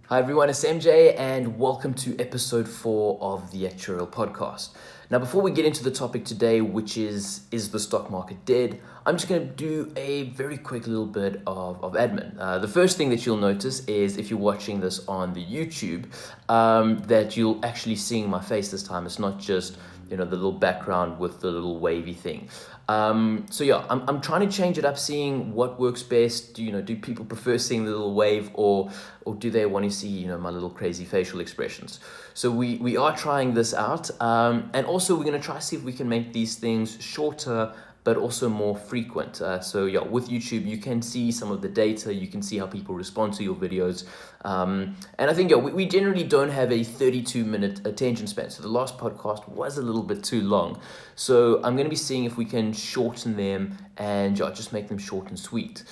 Hi everyone, it's MJ and welcome to episode 4 of the Actuarial podcast. Now before we get into the topic today, which is the stock market dead? I'm just going to do a very quick little bit of admin. The first thing that you'll notice is if you're watching this on the YouTube, that you'll actually seeing my face this time. It's not just the little background with the little wavy thing. So yeah, I'm trying to change it up, seeing what works best. Do people prefer seeing the little wave, or do they want to see my little crazy facial expressions? So we are trying this out, and also we're going to try to see if we can make these things shorter but also more frequent. So yeah, with YouTube, you can see some of the data, you can see how people respond to your videos. And I think we generally don't have a 32-minute attention span. So the last podcast was a little bit too long. So I'm going to be seeing if we can shorten them and just make them short and sweet.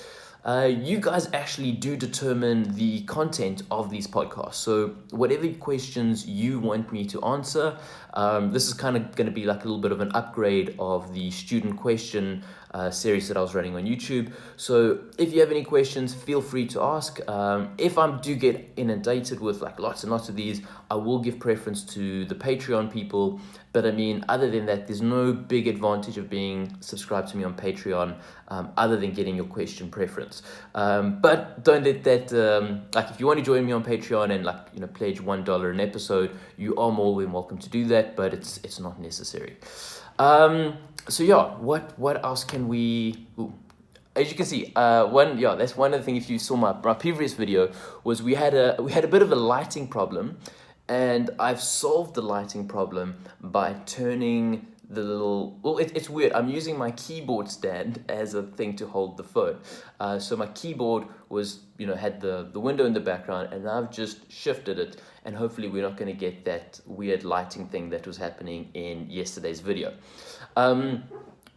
You guys actually do determine the content of these podcasts. So whatever questions you want me to answer, this is kind of going to be like a little bit of an upgrade of the student question series that I was running on YouTube. So if you have any questions, feel free to ask. If I do get inundated with like lots and lots of these, I will give preference to the Patreon people. But I mean, other than that, there's no big advantage of being subscribed to me on Patreon, other than getting your question preference. But don't let that, like if you want to join me on Patreon and pledge $1 an episode, you are more than welcome to do that, but it's not necessary. So yeah, what else can we... Ooh. As you can see, that's one of the things. If you saw my previous video, was we had a bit of a lighting problem, and I've solved the lighting problem by turning the little... Well, it's weird. I'm using my keyboard stand as a thing to hold the phone. So my keyboard was, had the window in the background, and I've just shifted it, and hopefully we're not going to get that weird lighting thing that was happening in yesterday's video.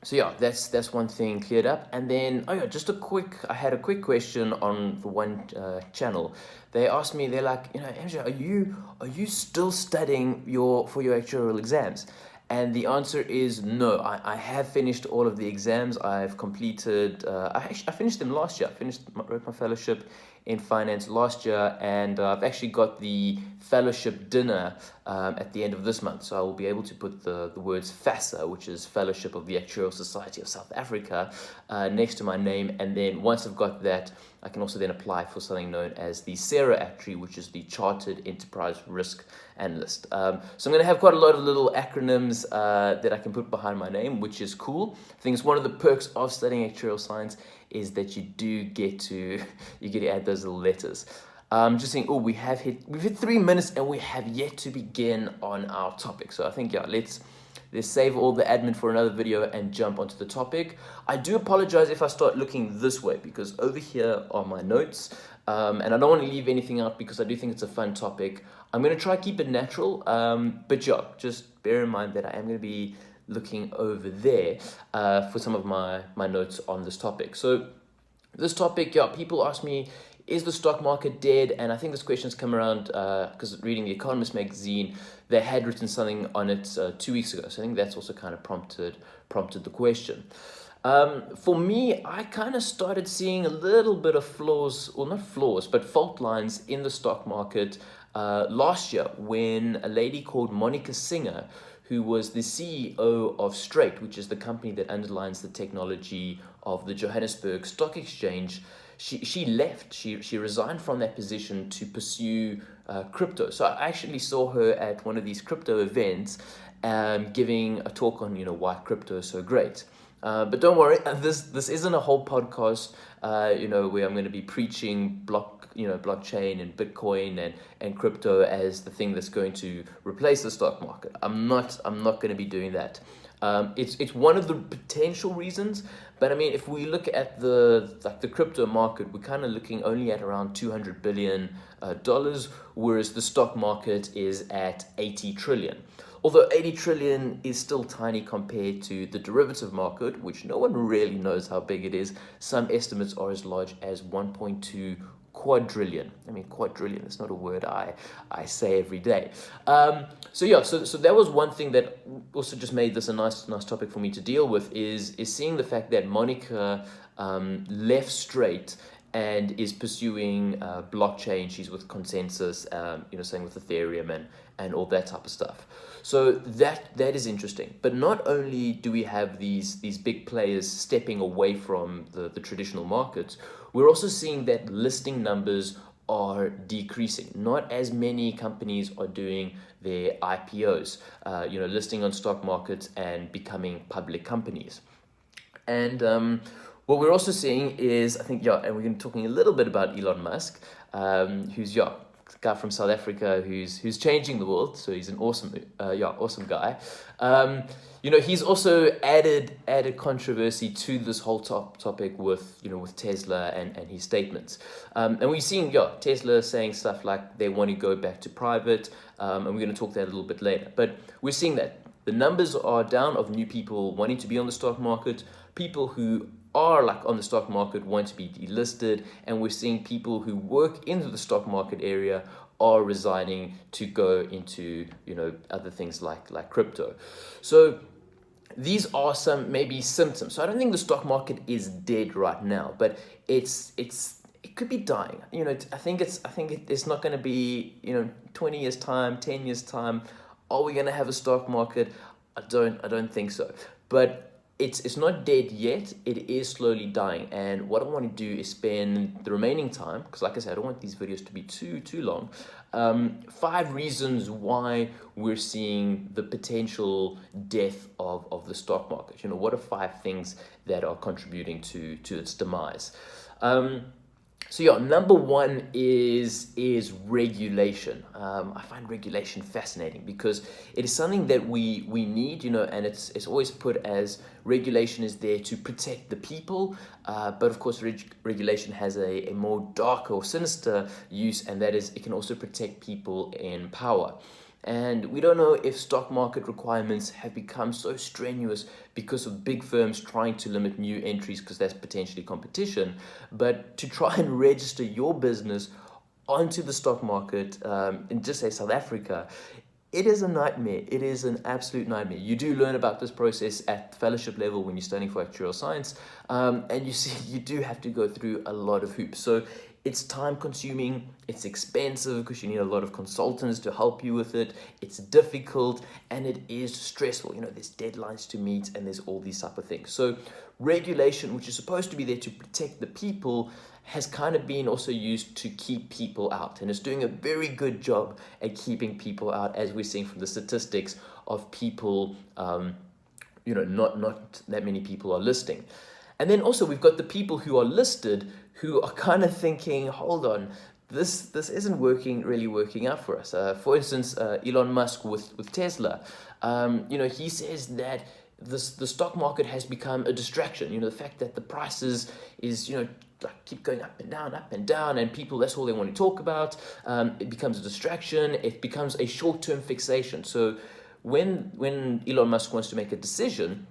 So yeah, that's one thing cleared up. And then, I had a quick question on the one channel. They asked me, they're like, MJ, are you still studying for your actuarial exams? And the answer is no. I have finished all of the exams. I've completed, I finished them last year. Wrote my fellowship in finance last year, and I've actually got the fellowship dinner at the end of this month. So I will be able to put the words FASA, which is Fellowship of the Actuarial Society of South Africa, next to my name. And then once I've got that, I can also then apply for something known as the SERA Actuary, which is the Chartered Enterprise Risk Analyst. So I'm going to have quite a lot of little acronyms that I can put behind my name, which is cool. I think it's one of the perks of studying actuarial science is that you do get to add those little letters. Just saying, we've hit 3 minutes and we have yet to begin on our topic. So I think, let's save all the admin for another video and jump onto the topic. I do apologize if I start looking this way, because over here are my notes, and I don't want to leave anything out because I do think it's a fun topic. I'm going to try to keep it natural, but just bear in mind that I am going to be looking over there for some of my notes on this topic. So this topic, people ask me, is the stock market dead? And I think this question's come around because reading the Economist Magazine, they had written something on it 2 weeks ago. So I think that's also kind of prompted the question. For me, I kind of started seeing a little bit of flaws, well, not flaws, but fault lines in the stock market last year when a lady called Monica Singer, who was the CEO of Straight, which is the company that underlines the technology of the Johannesburg Stock Exchange, she left. She resigned from that position to pursue crypto. So I actually saw her at one of these crypto events giving a talk on why crypto is so great. But don't worry, this isn't a whole podcast where I'm going to be preaching blockchain and Bitcoin and crypto as the thing that's going to replace the stock market. I'm not going to be doing that. It's one of the potential reasons, but I mean, if we look at the crypto market, we're kind of looking only at around $200 billion, whereas the stock market is at 80 trillion. Although 80 trillion is still tiny compared to the derivative market, which no one really knows how big it is. Some estimates are as large as 1.2 quadrillion. I mean, quadrillion, it's not a word I say every day. So that was one thing that also just made this a nice topic for me to deal with, is seeing the fact that Monica left Straight and is pursuing blockchain. She's with Consensus, saying with Ethereum and all that type of stuff. So that is interesting. But not only do we have these big players stepping away from the traditional markets, we're also seeing that listing numbers are decreasing. Not as many companies are doing their IPOs, listing on stock markets and becoming public companies. And what we're also seeing is, I think, and we're going to be talking a little bit about Elon Musk, who's a guy from South Africa who's changing the world. So he's an awesome guy. He's also added controversy to this whole topic with Tesla and his statements. And we've seen Tesla saying stuff like they want to go back to private, and we're going to talk that a little bit later. But we're seeing that the numbers are down of new people wanting to be on the stock market. People who are on the stock market want to be delisted, and we're seeing people who work into the stock market area are resigning to go into other things like crypto. So these are some maybe symptoms. So I don't think the stock market is dead right now, but it could be dying. I think it's not going to be 20 years time, 10 years time. Are we going to have a stock market? I don't think so. But it's not dead yet. It is slowly dying. And what I want to do is spend the remaining time, because like I said, I don't want these videos to be too long. 5 reasons why we're seeing the potential death of the stock market. What are 5 things that are contributing to its demise? So number 1 is regulation. I find regulation fascinating because it is something that we need, and it's always put as regulation is there to protect the people. But of course, regulation has a more dark or sinister use, and that is it can also protect people in power. And we don't know if stock market requirements have become so strenuous because of big firms trying to limit new entries because that's potentially competition. But to try and register your business onto the stock market in just say South Africa, it is a nightmare. It is an absolute nightmare. You do learn about this process at fellowship level when you're studying for actuarial science, and you see you do have to go through a lot of hoops. So it's time consuming, it's expensive because you need a lot of consultants to help you with it, it's difficult, and it is stressful. There's deadlines to meet and there's all these type of things. So regulation, which is supposed to be there to protect the people, has kind of been also used to keep people out, and it's doing a very good job at keeping people out, as we're seeing from the statistics of people, not that many people are listing. And then also we've got the people who are listed who are kind of thinking, hold on, this isn't really working out for us. For instance, Elon Musk with Tesla, he says that the stock market has become a distraction. The fact that the prices is keep going up and down, and people, that's all they want to talk about. It becomes a distraction. It becomes a short-term fixation. So when Elon Musk wants to make a decision,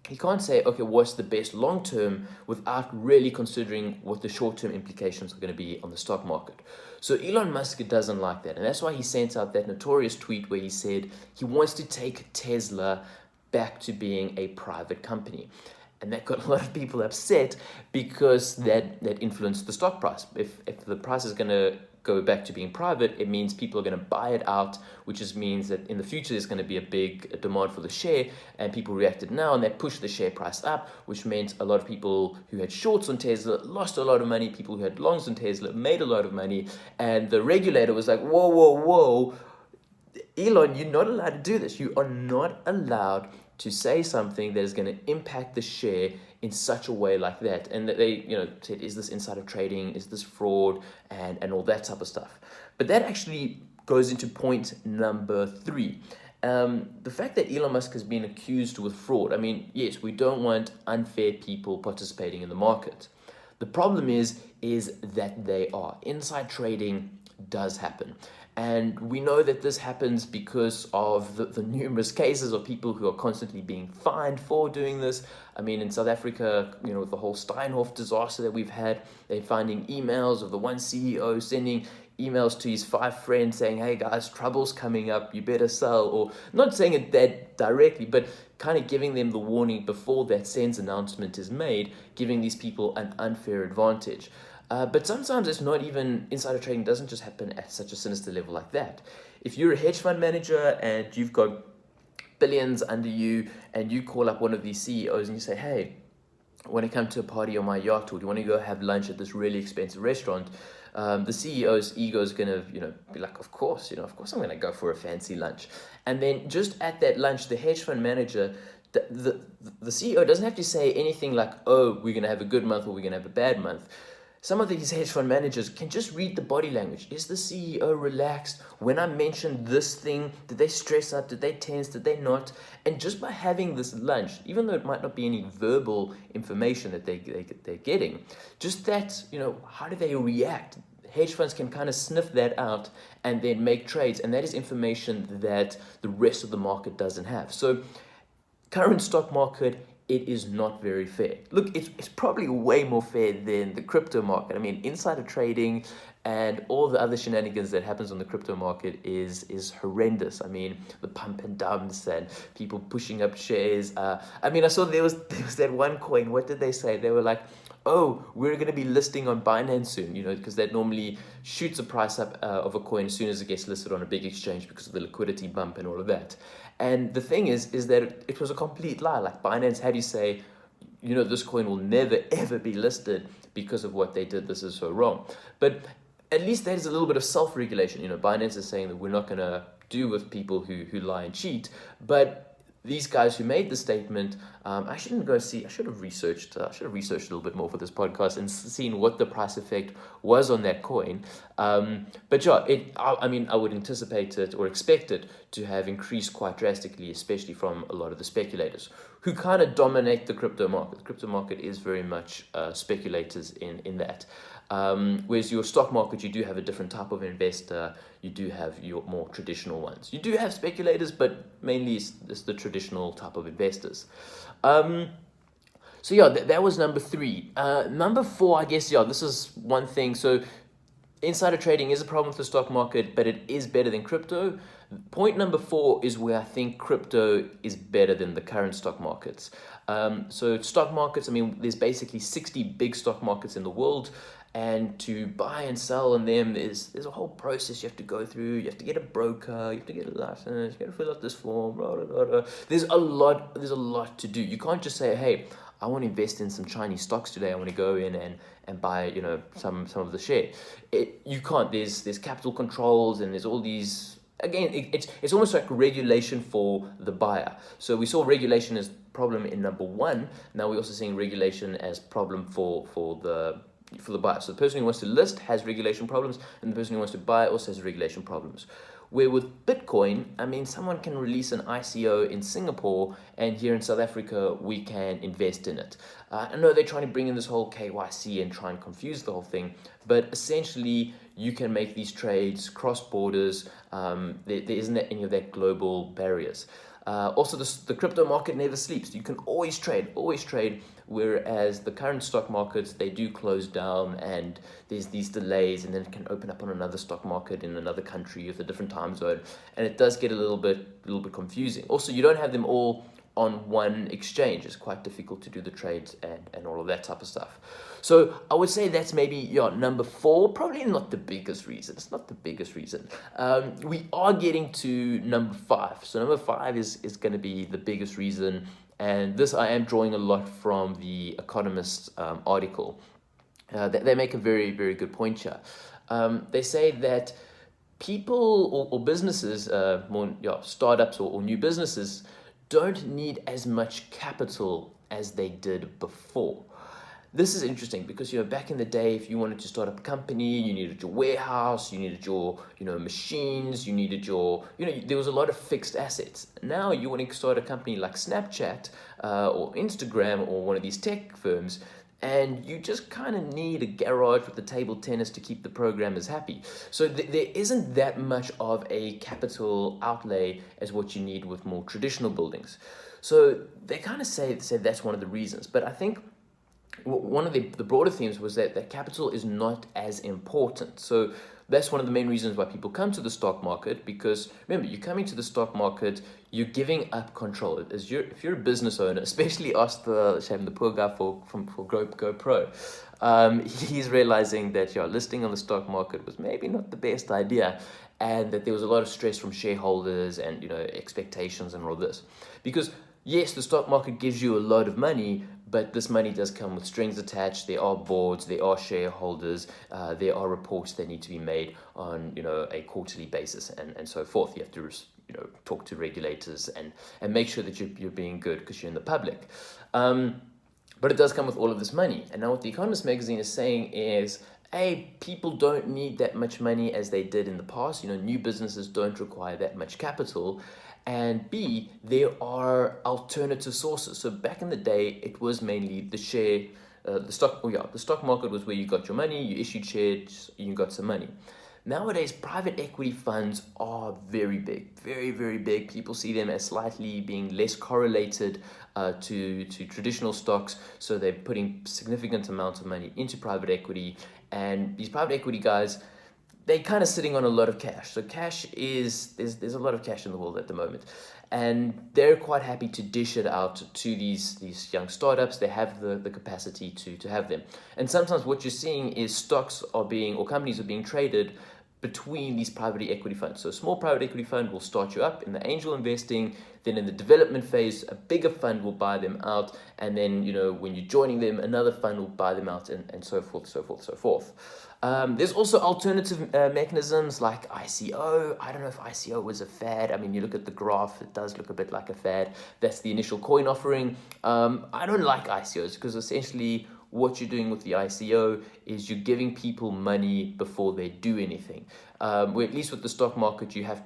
he can't say, okay, what's the best long-term without really considering what the short-term implications are going to be on the stock market. So Elon Musk doesn't like that. And that's why he sent out that notorious tweet where he said he wants to take Tesla back to being a private company. And that got a lot of people upset because that influenced the stock price. If the price is going to go back to being private, it means people are going to buy it out, which just means that in the future there's going to be a big demand for the share, and people reacted now and that pushed the share price up, which meant a lot of people who had shorts on Tesla lost a lot of money, people who had longs on Tesla made a lot of money, and the regulator was like, whoa, Elon, you're not allowed to do this. You are not allowed to say something that is going to impact the share in such a way like that. And that they, said, is this insider trading? Is this fraud? And all that type of stuff. But that actually goes into point number 3. The fact that Elon Musk has been accused with fraud. I mean, yes, we don't want unfair people participating in the market. The problem is that they are. Inside trading does happen. And we know that this happens because of the numerous cases of people who are constantly being fined for doing this. I mean, in South Africa, with the whole Steinhoff disaster that we've had, they're finding emails of the one CEO sending emails to his 5 friends saying, hey guys, trouble's coming up, you better sell, or not saying it that directly, but kind of giving them the warning before that SENS announcement is made, giving these people an unfair advantage. But sometimes it's not even, insider trading doesn't just happen at such a sinister level like that. If you're a hedge fund manager and you've got billions under you and you call up one of these CEOs and you say, hey, I want to come to a party on my yacht, or do you want to go have lunch at this really expensive restaurant? The CEO's ego is going to, be like, of course I'm going to go for a fancy lunch. And then just at that lunch, the hedge fund manager, the CEO doesn't have to say anything like, oh, we're going to have a good month or we're going to have a bad month. Some of these hedge fund managers can just read the body language. Is the CEO relaxed? When I mentioned this thing, did they stress up? Did they tense? Did they not? And just by having this lunch, even though it might not be any verbal information that they're getting, just that, how do they react? Hedge funds can kind of sniff that out and then make trades. And that is information that the rest of the market doesn't have. So current stock market, it is not very fair. Look, it's probably way more fair than the crypto market. I mean, insider trading and all the other shenanigans that happens on the crypto market is horrendous. I mean, the pump and dumps and people pushing up shares. I saw there was that one coin. What did they say? They were like, oh, we're going to be listing on Binance soon, because that normally shoots the price up of a coin as soon as it gets listed on a big exchange because of the liquidity bump and all of that. And the thing is that it was a complete lie. Like Binance had you say, this coin will never, ever be listed because of what they did. This is so wrong. But at least there's a little bit of self-regulation. Binance is saying that we're not going to do with people who lie and cheat. But these guys who made the statement, I shouldn't go see. I should have researched. A little bit more for this podcast and seen what the price effect was on that coin. But yeah, I would anticipate it or expect it to have increased quite drastically, especially from a lot of the speculators who kind of dominate the crypto market. The crypto market is very much speculators in that. Whereas your stock market, you do have a different type of investor. You do have your more traditional ones. You do have speculators, but mainly it's the traditional type of investors. So yeah, that was number 3. Number 4, I guess, this is one thing. So insider trading is a problem with the stock market, but it is better than crypto. Point number 4 is where I think crypto is better than the current stock markets. So stock markets, there's basically 60 big stock markets in the world. And to buy and sell on them, there's a whole process you have to go through. You have to get a broker, you have to get a license, you have to fill out this form, blah, blah, blah, blah. There's a lot to do. You can't just say, hey, I want to invest in some Chinese stocks today. I want to go in and buy, some of the share. You can't. There's capital controls and there's all these. Again, it's almost like regulation for the buyer. So we saw regulation as problem in number 1. Now we're also seeing regulation as problem for the buyer. So the person who wants to list has regulation problems, and the person who wants to buy also has regulation problems. Where with Bitcoin, someone can release an ICO in Singapore, and here in South Africa, we can invest in it. I know they're trying to bring in this whole KYC and try and confuse the whole thing, but essentially, you can make these trades cross borders. There isn't any of that global barriers. Also, the crypto market never sleeps. You can always trade, whereas the current stock markets, they do close down and there's these delays, and then it can open up on another stock market in another country with a different time zone, and it does get a little bit confusing. Also, you don't have them all on one exchange. It's quite difficult to do the trades and all of that type of stuff. So I would say that's maybe number 4, probably not the biggest reason. It's not the biggest reason. We are getting to number 5. So number 5 is going to be the biggest reason. And this I am drawing a lot from the Economist article. They make a very, very good point here. They say that people or businesses, startups or new businesses, don't need as much capital as they did before. This is interesting because, back in the day, if you wanted to start up a company, you needed your warehouse, you needed your, machines, you needed your, there was a lot of fixed assets. Now you want to start a company like Snapchat or Instagram or one of these tech firms, and you just kind of need a garage with a table tennis to keep the programmers happy. So there isn't that much of a capital outlay as what you need with more traditional buildings. So they kind of say that's one of the reasons. But I think one of the broader themes was that capital is not as important. So That's one of the main reasons why people come to the stock market, because remember, you're coming to the stock market, you're giving up control. If you're a business owner, especially ask the poor guy for GoPro, he's realizing that listing on the stock market was maybe not the best idea, and that there was a lot of stress from shareholders and expectations and all this. Because yes, the stock market gives you a lot of money, but this money does come with strings attached. There are boards, there are shareholders, there are reports that need to be made on a quarterly basis, and so forth. You have to talk to regulators and make sure that you're being good because you're in the public. But it does come with all of this money. And now what the Economist Magazine is saying is, A, people don't need that much money as they did in the past. New businesses don't require that much capital. And B, there are alternative sources. So back in the day, it was mainly the stock market was where you got your money, you issued shares, you got some money. Nowadays, private equity funds are very big, very, very big. People see them as slightly being less correlated to traditional stocks. So they're putting significant amounts of money into private equity. And these private equity guys, they're kind of sitting on a lot of cash. So there's a lot of cash in the world at the moment. And they're quite happy to dish it out to these young startups. They have the capacity to have them. And sometimes what you're seeing is companies are being traded between these private equity funds. So a small private equity fund will start you up in the angel investing, then in the development phase, a bigger fund will buy them out, and then when you're joining them, another fund will buy them out, and so forth, so forth, so forth. There's also alternative mechanisms like ICO. I don't know if ICO was a fad. I mean, you look at the graph, it does look a bit like a fad. That's the initial coin offering. I don't like ICOs because essentially what you're doing with the ICO is you're giving people money before they do anything. Where at least with the stock market, you have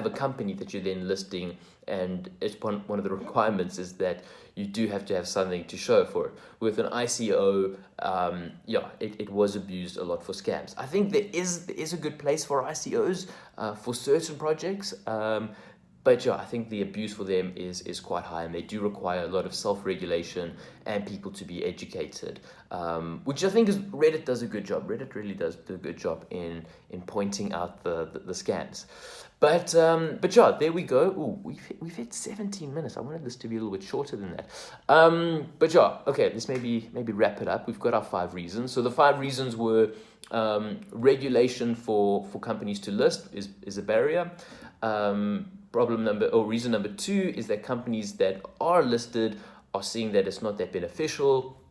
a company that you're then listing, and it's one of the requirements is that you do have to have something to show for it. With an ICO, it was abused a lot for scams. I think there is a good place for ICOs for certain projects. But I think the abuse for them is quite high, and they do require a lot of self-regulation and people to be educated, which I think Reddit does a good job. Reddit really does do a good job in pointing out the scams. But there we go. Ooh, we've hit 17 minutes. I wanted this to be a little bit shorter than that. Okay, let's maybe wrap it up. We've got our 5 reasons. So the 5 reasons were regulation for companies to list is a barrier. Reason number 2 is that companies that are listed are seeing that it's not that beneficial.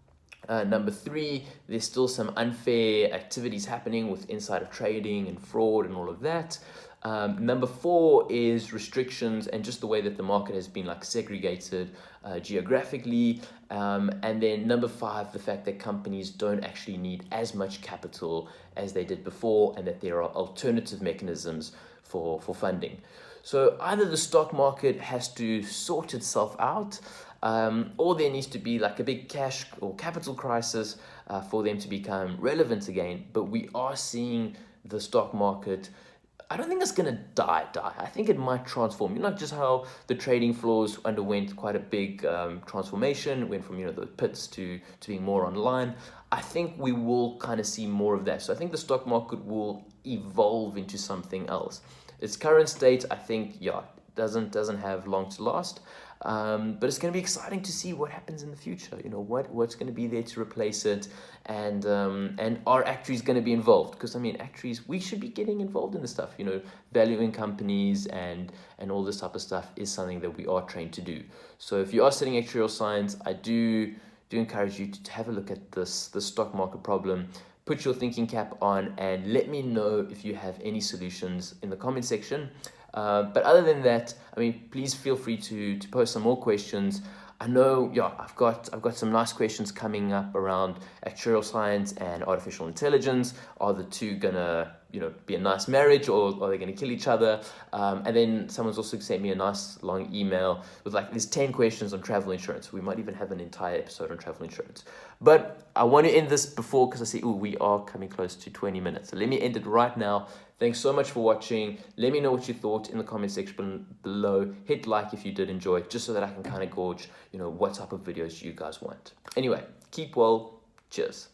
Number 3, there's still some unfair activities happening with insider trading and fraud and all of that. Number 4 is restrictions and just the way that the market has been segregated geographically. And then number 5, the fact that companies don't actually need as much capital as they did before, and that there are alternative mechanisms for funding. So either the stock market has to sort itself out, or there needs to be a big cash or capital crisis for them to become relevant again. But we are seeing the stock market, I don't think it's going to die. I think it might transform. Just how the trading floors underwent quite a big transformation, went from the pits to being more online. I think we will kind of see more of that. So I think the stock market will evolve into something else. Its current state, I think, doesn't have long to last. But it's going to be exciting to see what happens in the future. What's going to be there to replace it, and are actuaries going to be involved? Because actuaries, we should be getting involved in this stuff. Valuing companies and all this type of stuff is something that we are trained to do. So if you are studying actuarial science, I do encourage you to have a look at the stock market problem. Put your thinking cap on and let me know if you have any solutions in the comment section. But other than that, please feel free to post some more questions. I know, I've got some nice questions coming up around actuarial science and artificial intelligence. Are the two gonna, be a nice marriage, or are they gonna kill each other? And then someone's also sent me a nice long email with there's 10 questions on travel insurance. We might even have an entire episode on travel insurance. But I want to end this before, because I see, we are coming close to 20 minutes. So let me end it right now. Thanks so much for watching. Let me know what you thought in the comment section below. Hit like if you did enjoy, just so that I can kind of gauge, what type of videos you guys want. Anyway, keep well. Cheers.